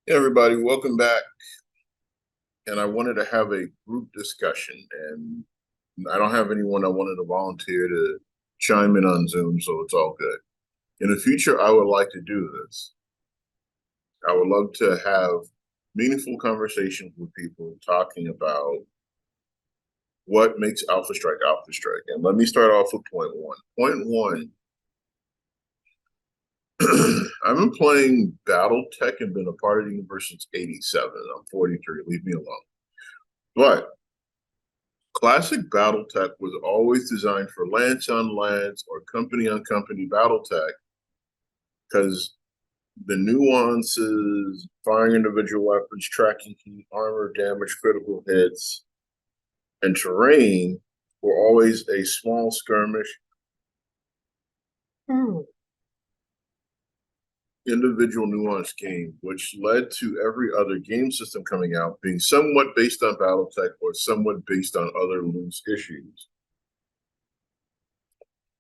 Hey everybody, welcome back. And I wanted to have a group discussion, and I don't have anyone I wanted to volunteer to chime in on Zoom, so it's all good. In the future, I would like to do this. I would love to have meaningful conversations with people talking about what makes Alpha Strike Alpha Strike. And let me start off with point one. Point one, I've been playing BattleTech and been a part of the universe since 87. I'm 43, leave me alone. But classic BattleTech was always designed for lance on lance or company on company BattleTech because the nuances, firing individual weapons, tracking heat, armor, damage, critical hits, and terrain were always a small skirmish, individual nuanced game, which led to every other game system coming out being somewhat based on BattleTech or somewhat based on other loose issues.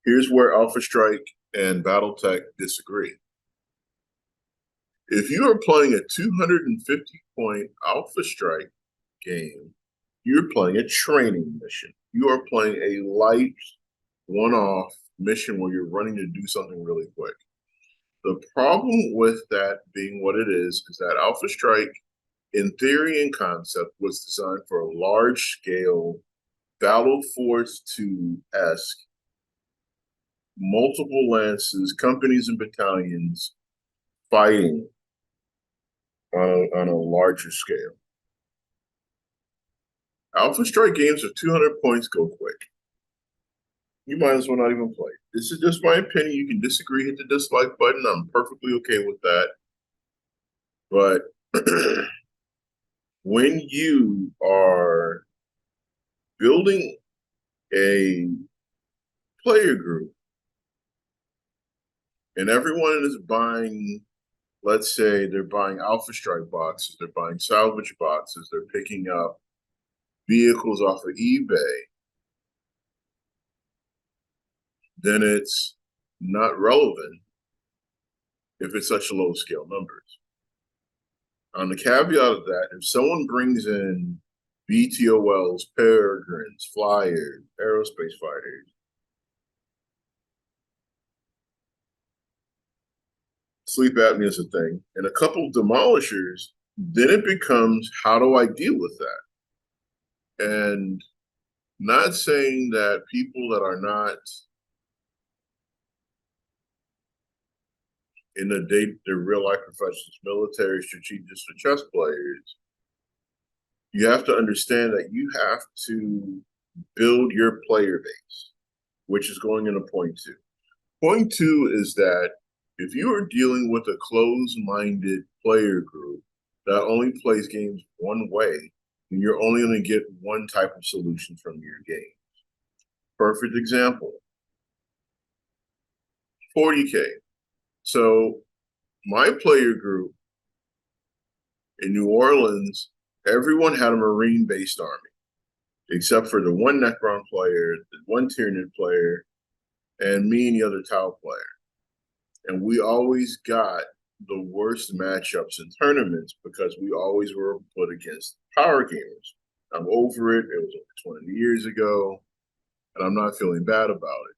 Here's where Alpha Strike and BattleTech disagree. If you are playing a 250 point Alpha Strike game, you're playing a training mission. You are playing a light one off mission where you're running to do something really quick. The problem with that being what it is that Alpha Strike, in theory and concept, was designed for a large scale Battle Force 2-esque, multiple lances, companies, and battalions fighting on a larger scale. Alpha Strike games of 200 points go quick. You might as well not even play. This is just my opinion. You can disagree, hit the dislike button. I'm perfectly okay with that. But when you are building a player group and everyone is buying, let's say they're buying Alpha Strike boxes, they're buying salvage boxes, they're picking up vehicles off of eBay, then it's not relevant if it's such low scale numbers. On the caveat of that, if someone brings in BTOLs, Peregrines, Flyers, Aerospace Fighters, sleep apnea is a thing, and a couple of demolishers, then it becomes how do I deal with that? And not saying that people that are not in the real life professions, military, strategists, or chess players, you have to understand that you have to build your player base, which is going into point two. Point two is that if you are dealing with a closed-minded player group that only plays games one way, then you're only going to get one type of solution from your game. Perfect example, 40K. So my player group in New Orleans, everyone had a Marine-based army, except for the one Necron player, the one Tyranid player, and me and the other Tau player. And we always got the worst matchups in tournaments because we always were put against power gamers. I'm over it. It was over 20 years ago, and I'm not feeling bad about it.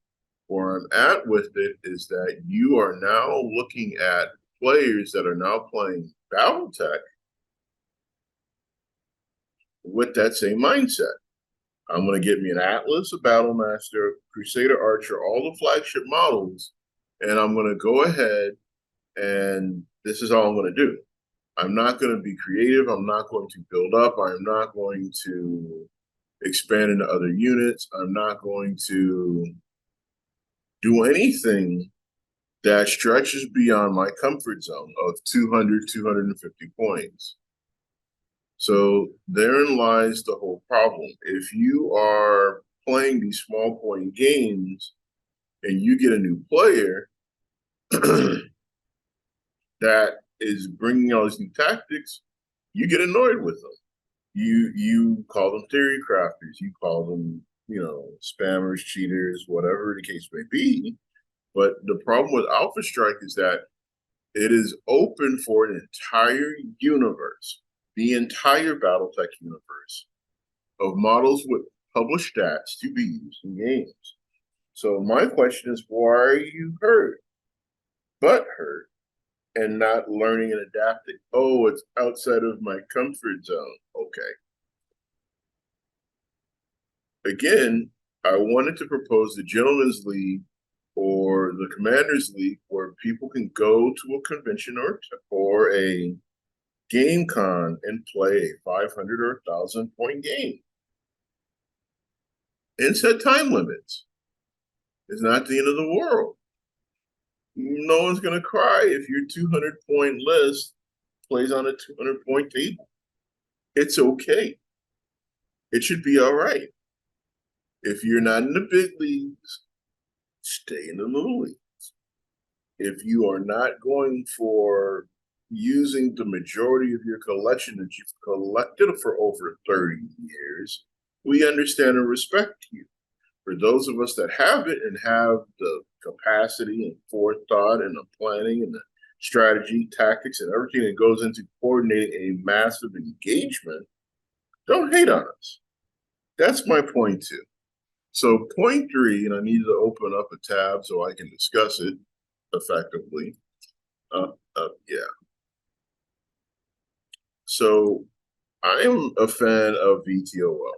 Where I'm at with it is that you are now looking at players that are now playing BattleTech with that same mindset. I'm going to get me an Atlas, a Battlemaster, Crusader Archer, all the flagship models, and I'm going to go ahead and this is all I'm going to do. I'm not going to be creative. I'm not going to build up. I'm not going to expand into other units. I'm not going to do anything that stretches beyond my comfort zone of 200, 250 points. So therein lies the whole problem. If you are playing these small point games and you get a new player that is bringing all these new tactics, you get annoyed with them. You call them theory crafters, you call them, spammers, cheaters, whatever the case may be. But the problem with Alpha Strike is that It is open for an entire universe, the entire Battletech universe of models with published stats to be used in games. So my question is, why are you hurt, and not learning and adapting? Oh, it's outside of my comfort zone. Okay. Again, I wanted to propose the Gentleman's League or the Commander's League, where people can go to a convention or a game con and play a 500 or 1,000 point game and set time limits. It's not the end of the world. No one's going to cry if your 200 point list plays on a 200 point table. It's okay. It should be all right. If you're not in the big leagues, stay in the little leagues. If you are not going for using the majority of your collection that you've collected for over 30 years, we understand and respect you. For those of us that have it and have the capacity and forethought and the planning and the strategy, tactics, and everything that goes into coordinating a massive engagement, don't hate on us. That's my point 2. So point 3, and I needed to open up a tab so I can discuss it effectively. Yeah. So I'm a fan of VTOLs.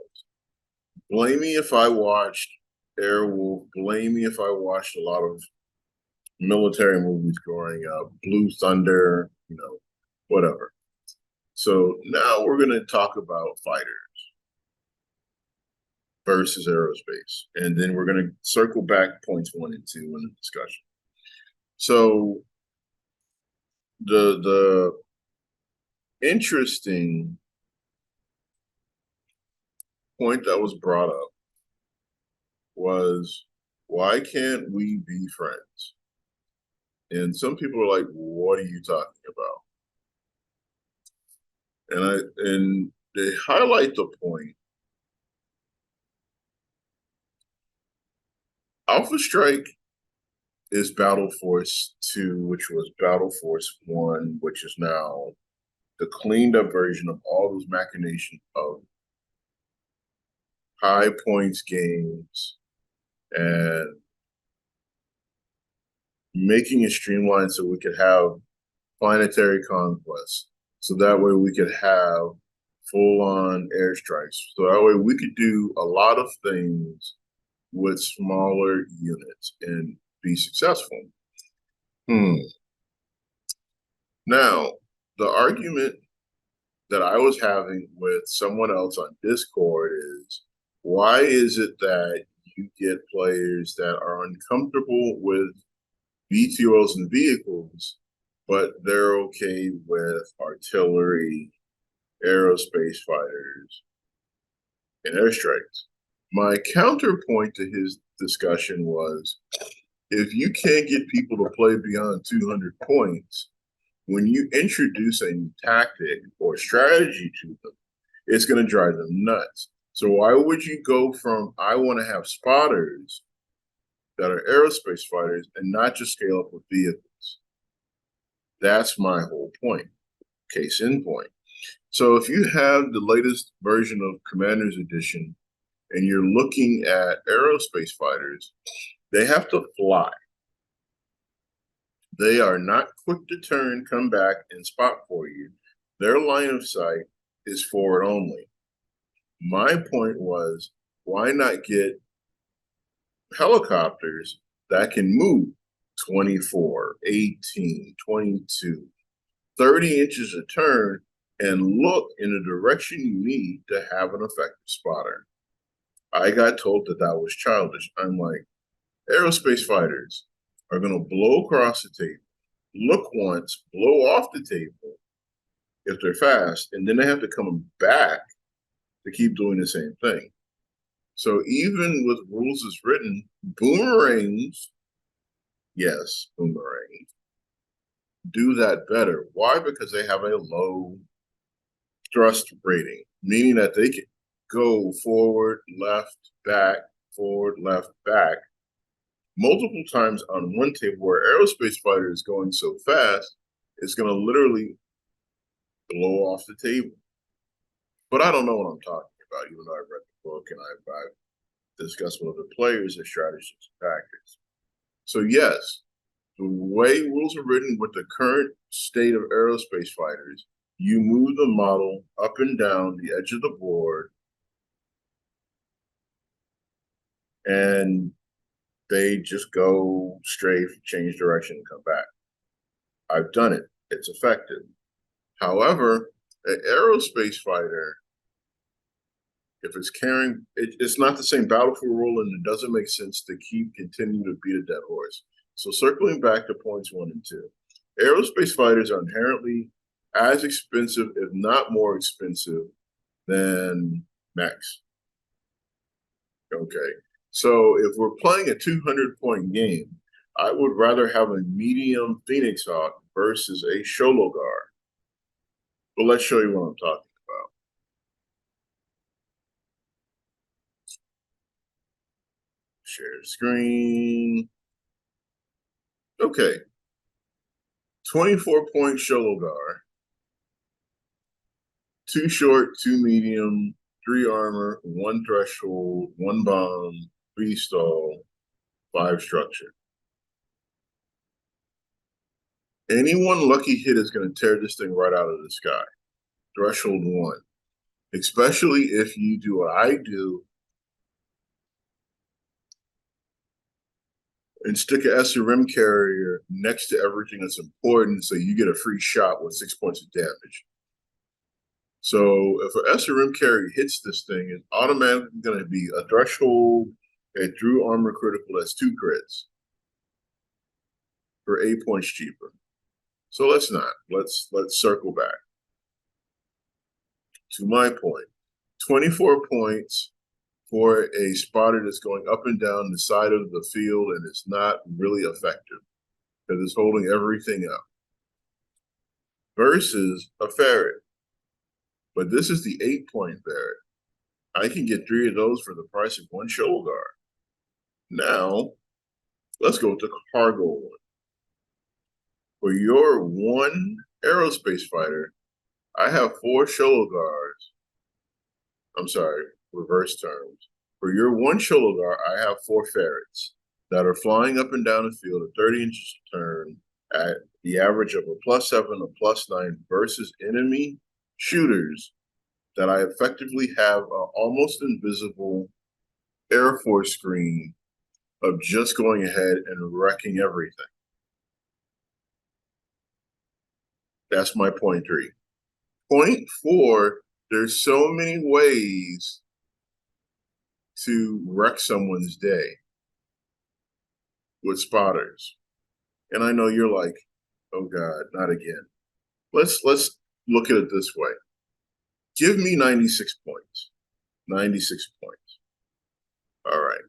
Blame me if I watched Airwolf. Blame me if I watched a lot of military movies growing up, Blue Thunder, whatever. So now we're going to talk about fighters versus aerospace. And then we're going to circle back points 1 and 2 in the discussion. So the interesting point that was brought up was, why can't we be friends? And some people are like, what are you talking about? And they highlight the point. Alpha Strike is Battle Force 2, which was Battle Force 1, which is now the cleaned up version of all those machinations of high points games and making it streamlined so we could have planetary conquest. So that way we could have full-on airstrikes. So that way we could do a lot of things with smaller units and be successful. Now, the argument that I was having with someone else on Discord is, why is it that you get players that are uncomfortable with VTOLs and vehicles, but they're okay with artillery, aerospace fighters, and airstrikes? My counterpoint to his discussion was, if you can't get people to play beyond 200 points, when you introduce a new tactic or strategy to them, it's going to drive them nuts. So why would you go from, I want to have spotters that are aerospace fighters and not just scale up with vehicles? That's my whole point. Case in point. So if you have the latest version of Commander's Edition and you're looking at aerospace fighters, they have to fly. They are not quick to turn, come back, and spot for you. Their line of sight is forward only. My point was, why not get helicopters that can move 24, 18, 22, 30 inches a turn and look in the direction you need to have an effective spotter? I got told that that was childish. I'm like, aerospace fighters are going to blow across the table, look once, blow off the table if they're fast, and then they have to come back to keep doing the same thing. So even with rules as written, boomerangs, yes, boomerangs, do that better. Why? Because they have a low thrust rating, meaning that they can go forward, left, back, forward, left, back, multiple times on one table, where aerospace fighter is going so fast, it's going to literally blow off the table. But I don't know what I'm talking about, even though I've read the book and I've discussed with other players their strategies and tactics. So yes, the way rules are written with the current state of aerospace fighters, you move the model up and down the edge of the board, and they just go strafe, change direction, and come back. I've done it. It's effective. However, an aerospace fighter, if it's carrying, it's not the same battlefield rule, and it doesn't make sense to continue to beat a dead horse. So circling back to points 1 and 2, aerospace fighters are inherently as expensive, if not more expensive, than mechs. Okay, so if we're playing a 200-point game, I would rather have a medium Phoenix Hawk versus a Shologar. But let's show you what I'm talking about. Share screen. Okay. 24-point Shologar. 2 short, 2 medium, 3 armor, 1 threshold, 1 bomb, 3 stall, 5 structure. Any one lucky hit is going to tear this thing right out of the sky. Threshold 1. Especially if you do what I do and stick an SRM carrier next to everything that's important, so you get a free shot with 6 points of damage. So if an SRM carrier hits this thing, it's automatically going to be a threshold, a through armor critical, that's 2 crits for 8 points cheaper. So let's not. Let's circle back to my point. 24 points for a spotter that's going up and down the side of the field and it's not really effective because it's holding everything up. Versus a ferret. But this is the 8-point ferret. I can get 3 of those for the price of 1 Shologar. Now, let's go with the cargo one. For your 1 aerospace fighter, I have 4 Shologars. I'm sorry, reverse terms. For your 1 Shologar, I have 4 ferrets that are flying up and down the field at 30 inches a turn at the average of a +7, a +9 versus enemy shooters that I effectively have an almost invisible Air Force screen of just going ahead and wrecking everything. That's my point 3. Point 4, there's so many ways to wreck someone's day with spotters. And I know you're like, oh God, not again. Let's look at it this way. Give me 96 points. 96 points. All right.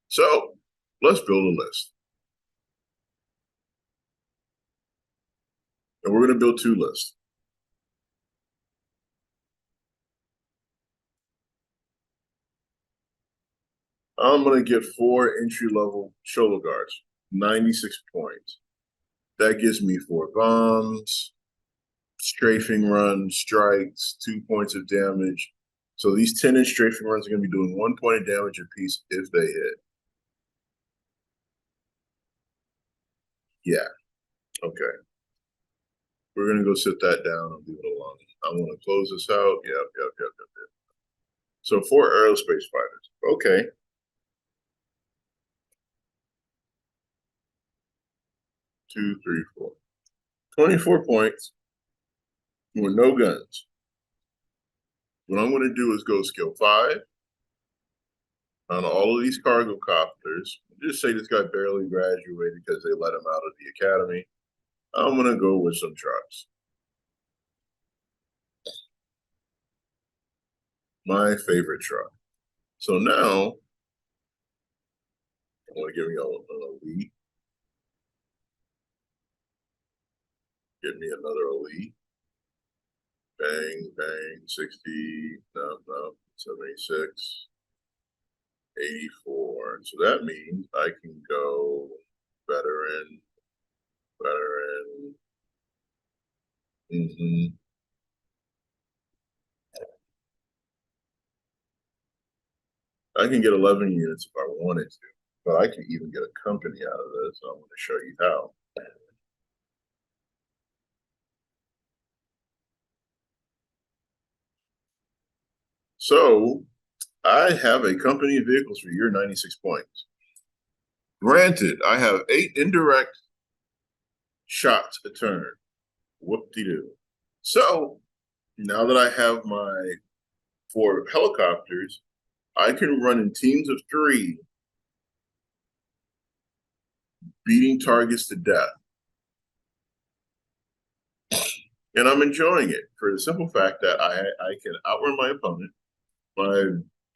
So let's build a list. And we're going to build 2 lists. I'm going to get 4 entry-level Shologars, 96 points. That gives me 4 bombs, strafing runs, strikes, 2 points of damage. So these 10-inch strafing runs are going to be doing 1 point of damage apiece if they hit. Yeah. Okay. We're going to go sit that down and leave it alone. I want to close this out. Yep. So 4 aerospace fighters. Okay. 2, 3, 4. 24 points with no guns. What I'm going to do is go skill 5 on all of these cargo copters. Just say this guy barely graduated because they let him out of the academy. I'm going to go with some trucks. My favorite truck. So now, I want to give you an elite. Give me another elite. Bang, bang, 60, no, 76, 84. So that means I can go veteran, Mm-hmm. I can get 11 units if I wanted to, but I can even get a company out of this. I'm going to show you how. So I have a company of vehicles for your 96 points. Granted, I have 8 indirect shots a turn. Whoop-de-doo. So now that I have my 4 helicopters, I can run in teams of 3, beating targets to death. And I'm enjoying it for the simple fact that I can outrun my opponent. My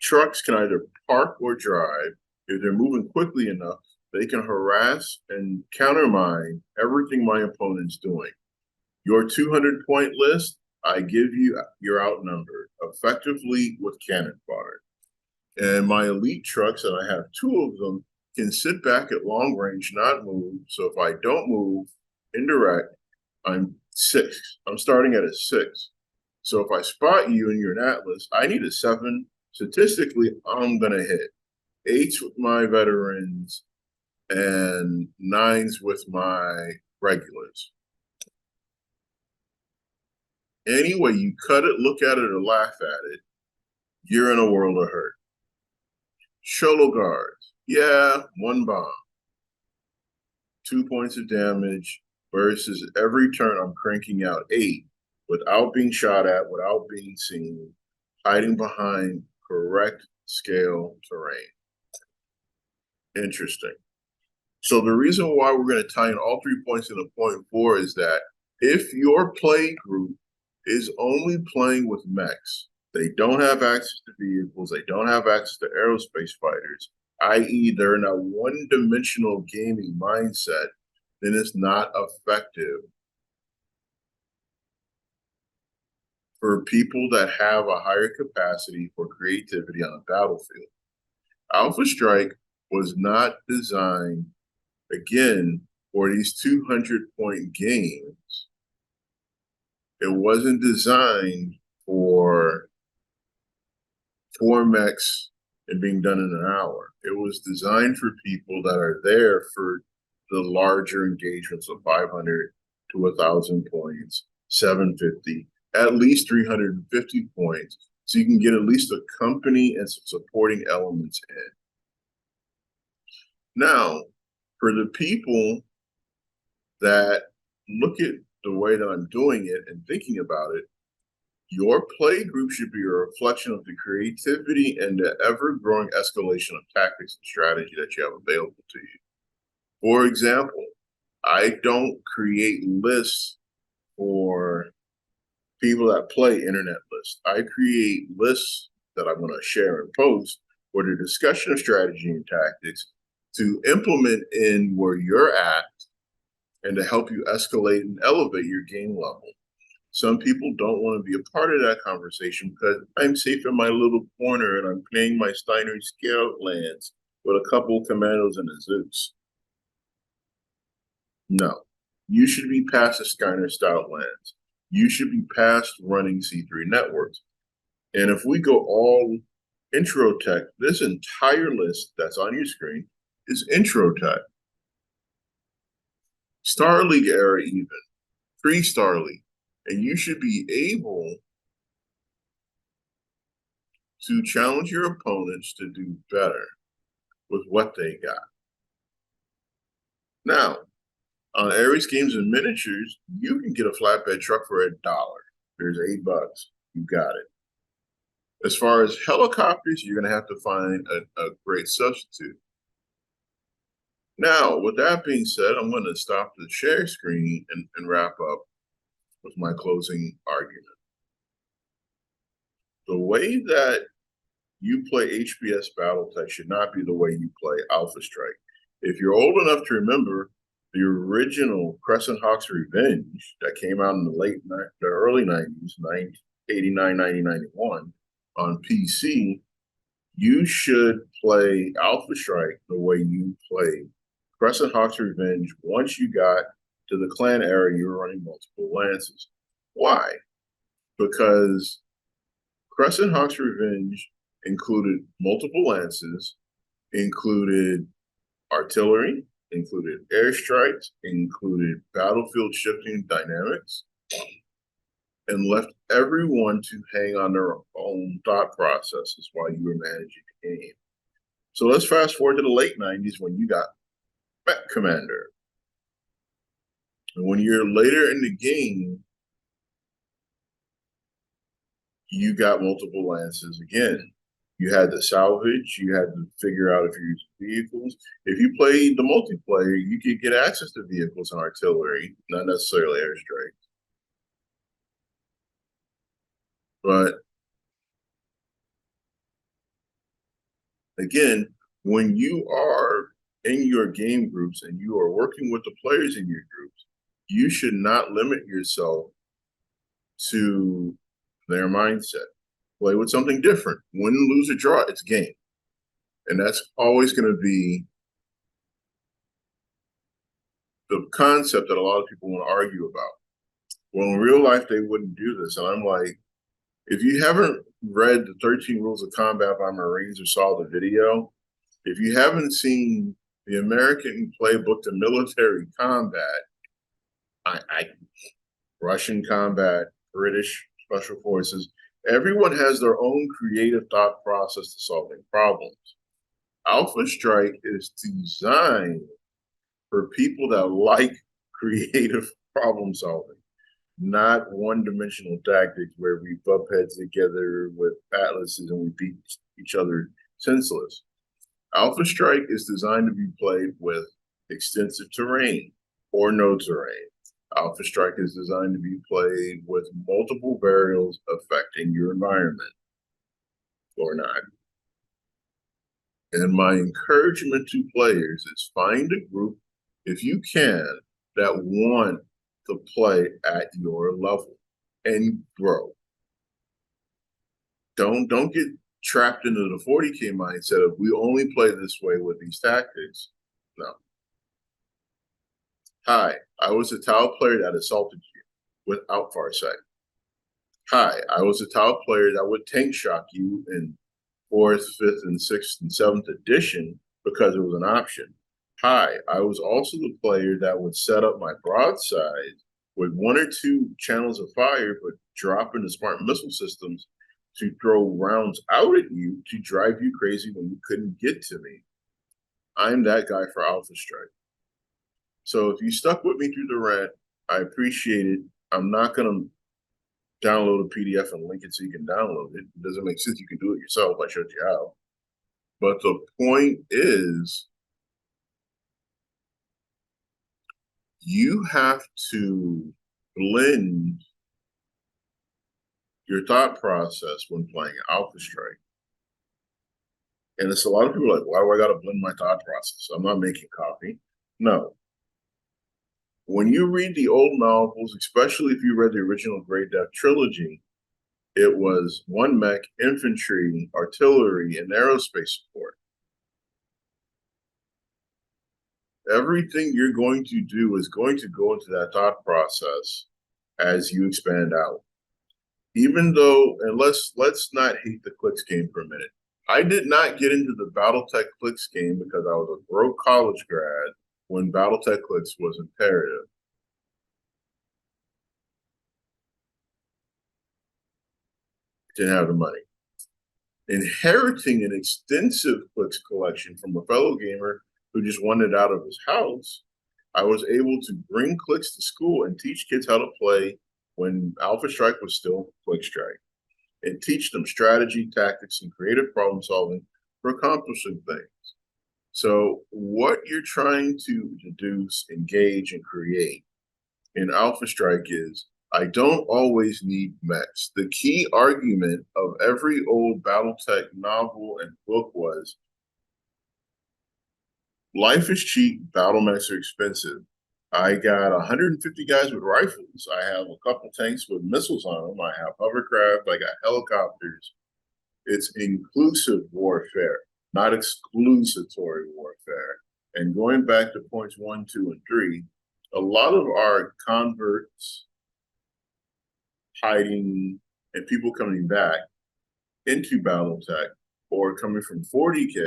trucks can either park or drive. If they're moving quickly enough, they can harass and countermine everything my opponent's doing. Your 200-point list, I give you, you're outnumbered, effectively with cannon fodder. And my elite trucks, and I have 2 of them, can sit back at long range, not move. So if I don't move, indirect, I'm 6. I'm starting at a 6. So if I spot you and you're an Atlas, I need a 7. Statistically, I'm going to hit 8s with my veterans and 9s with my regulars. Any way you cut it, look at it, or laugh at it, you're in a world of hurt. Sholo guards, yeah, 1 bomb, 2 points of damage versus every turn I'm cranking out 8 without being shot at, without being seen, hiding behind correct scale terrain. Interesting. So the reason why we're going to tie in all 3 points in a point 4 is that if your play group is only playing with mechs, they don't have access to vehicles, they don't have access to aerospace fighters, i.e. they're in a one-dimensional gaming mindset, then it's not effective for people that have a higher capacity for creativity on a battlefield. ALPHASTRIKE was not designed, again, for these 200-point games. It wasn't designed for 4 mechs and being done in an hour. It was designed for people that are there for the larger engagements of 500 to 1,000 points, 750, at least 350 points, so you can get at least a company and some supporting elements in. Now, for the people that look at the way that I'm doing it and thinking about it, your play group should be a reflection of the creativity and the ever-growing escalation of tactics and strategy that you have available to you. For example, I don't create lists for people that play internet lists. I create lists that I'm going to share and post for the discussion of strategy and tactics to implement in where you're at and to help you escalate and elevate your game level. Some people don't want to be a part of that conversation because I'm safe in my little corner and I'm playing my Steiner Scale lands with a couple commandos and a Zeus. No, you should be past the Steiner Stout lands. You should be past running C3 networks. And if we go all intro tech, this entire list that's on your screen is intro tech. Star League era even, pre-Star League. And you should be able to challenge your opponents to do better with what they got. Now, on Ares Games and Miniatures, you can get a flatbed truck for $1. There's $8. You got it. As far as helicopters, you're going to have to find a great substitute. Now, with that being said, I'm going to stop the share screen and wrap up with my closing argument. The way that you play HBS Battletech should not be the way you play ALPHASTRIKE. If you're old enough to remember the original Crescent Hawk's Revenge that came out in the early 90s, 89, 90, 91, on PC, you should play ALPHASTRIKE the way you play Crescent Hawk's Revenge once you got to the clan era, you were running multiple lances. Why? Because Crescent Hawk's Revenge included multiple lances, included artillery, included airstrikes, included battlefield shifting dynamics, and left everyone to hang on their own thought processes while you were managing the game. So let's fast forward to the late 90s when you got Mech Commander. And when you're later in the game, you got multiple lances again. You had to salvage, you had to figure out if you're using vehicles. If you played the multiplayer, you could get access to vehicles and artillery, not necessarily airstrikes. But again, when you are in your game groups and you are working with the players in your groups, you should not limit yourself to their mindset. Play with something different. Win, lose, or draw, it's game. And that's always going to be the concept that a lot of people want to argue about. Well, in real life, they wouldn't do this. And I'm like, if you haven't read the 13 Rules of Combat by Marines or saw the video, if you haven't seen the American playbook to military combat, Russian combat, British special forces, everyone has their own creative thought process to solving problems. Alpha Strike is designed for people that like creative problem solving, not one-dimensional tactics where we bump heads together with atlases and we beat each other senseless. Alpha Strike is designed to be played with extensive terrain or no terrain. Alpha Strike is designed to be played with multiple variables affecting your environment or not. And my encouragement to players is find a group, if you can, that want to play at your level and grow. Don't get trapped into the 40K mindset of we only play this way with these tactics. No. Hi, I was a tile player that assaulted you without Farsight. Hi, I was a tile player that would tank shock you in 4th, 5th, and 6th and 7th edition because it was an option. Hi, I was also the player that would set up my broadside with 1 or 2 channels of fire, but drop into smart missile systems to throw rounds out at you to drive you crazy when you couldn't get to me. I'm that guy for Alpha Strike. So if you stuck with me through the rant, I appreciate it. I'm not going to download a PDF and link it so you can download it. It doesn't make sense. You can do it yourself. I showed you how. But the point is, you have to blend your thought process when playing Alpha Strike. And it's a lot of people like, why do I got to blend my thought process? I'm not making coffee. No. When you read the old novels, especially if you read the original Great Death trilogy, it was 1 mech, infantry, artillery, and aerospace support. Everything you're going to do is going to go into that thought process as you expand out. Even though, and let's not hate the clicks game for a minute. I did not get into the Battletech clicks game because I was a broke college grad when Battletech clicks was imperative. Didn't have the money. Inheriting an extensive clicks collection from a fellow gamer who just wanted out of his house, I was able to bring clicks to school and teach kids how to play when Alpha Strike was still Click Strike, and teach them strategy, tactics, and creative problem solving for accomplishing things. So what you're trying to deduce, engage, and create in Alpha Strike is, I don't always need mechs. The key argument of every old Battletech novel and book was, life is cheap, battle mechs are expensive. I got 150 guys with rifles. I have a couple tanks with missiles on them. I have hovercraft. I got helicopters. It's inclusive warfare, not exclusatory warfare. And going back to points 1, 2, and 3, a lot of our converts hiding and people coming back into BattleTech or coming from 40K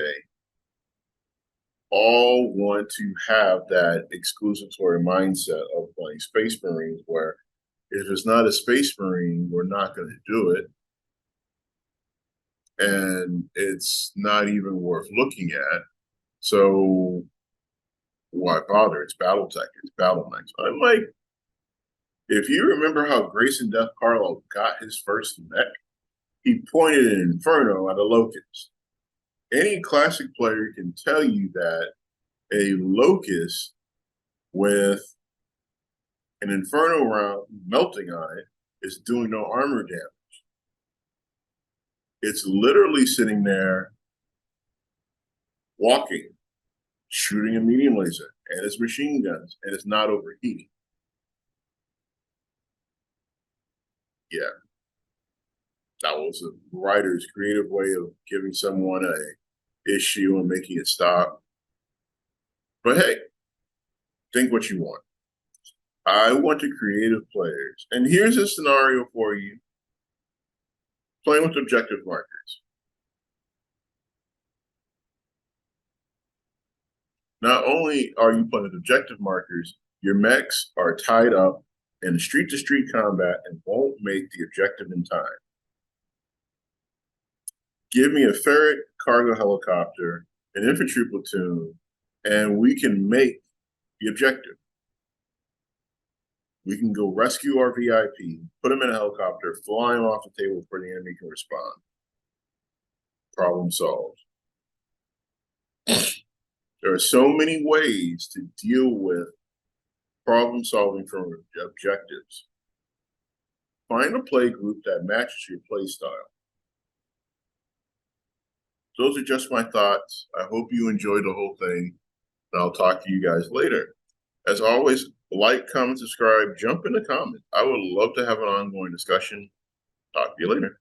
all want to have that exclusatory mindset of playing Space Marines, where if it's not a Space Marine, we're not going to do it. And it's not even worth looking at. So why bother? It's BattleTech, it's BattleMech. I'm like, if you remember how Grayson Death Carlo got his first mech, he pointed an Inferno at a Locust. Any classic player can tell you that a Locust with an Inferno round melting on it is doing no armor damage. It's literally sitting there walking, shooting a medium laser and its machine guns, and it's not overheating. Yeah. That was a writer's creative way of giving someone a issue and making it stop. But hey, think what you want. I want to creative players. And here's a scenario for you. Playing with objective markers. Not only are you playing with objective markers, your mechs are tied up in street-to-street combat and won't make the objective in time. Give me a ferret cargo helicopter, an infantry platoon, and we can make the objective. We can go rescue our VIP, put them in a helicopter, fly them off the table before the enemy can respond. Problem solved. There are so many ways to deal with problem solving from objectives. Find a play group that matches your play style. Those are just my thoughts. I hope you enjoyed the whole thing, and I'll talk to you guys later. As always, like, comment, subscribe, jump in the comments. I would love to have an ongoing discussion. Talk to you later.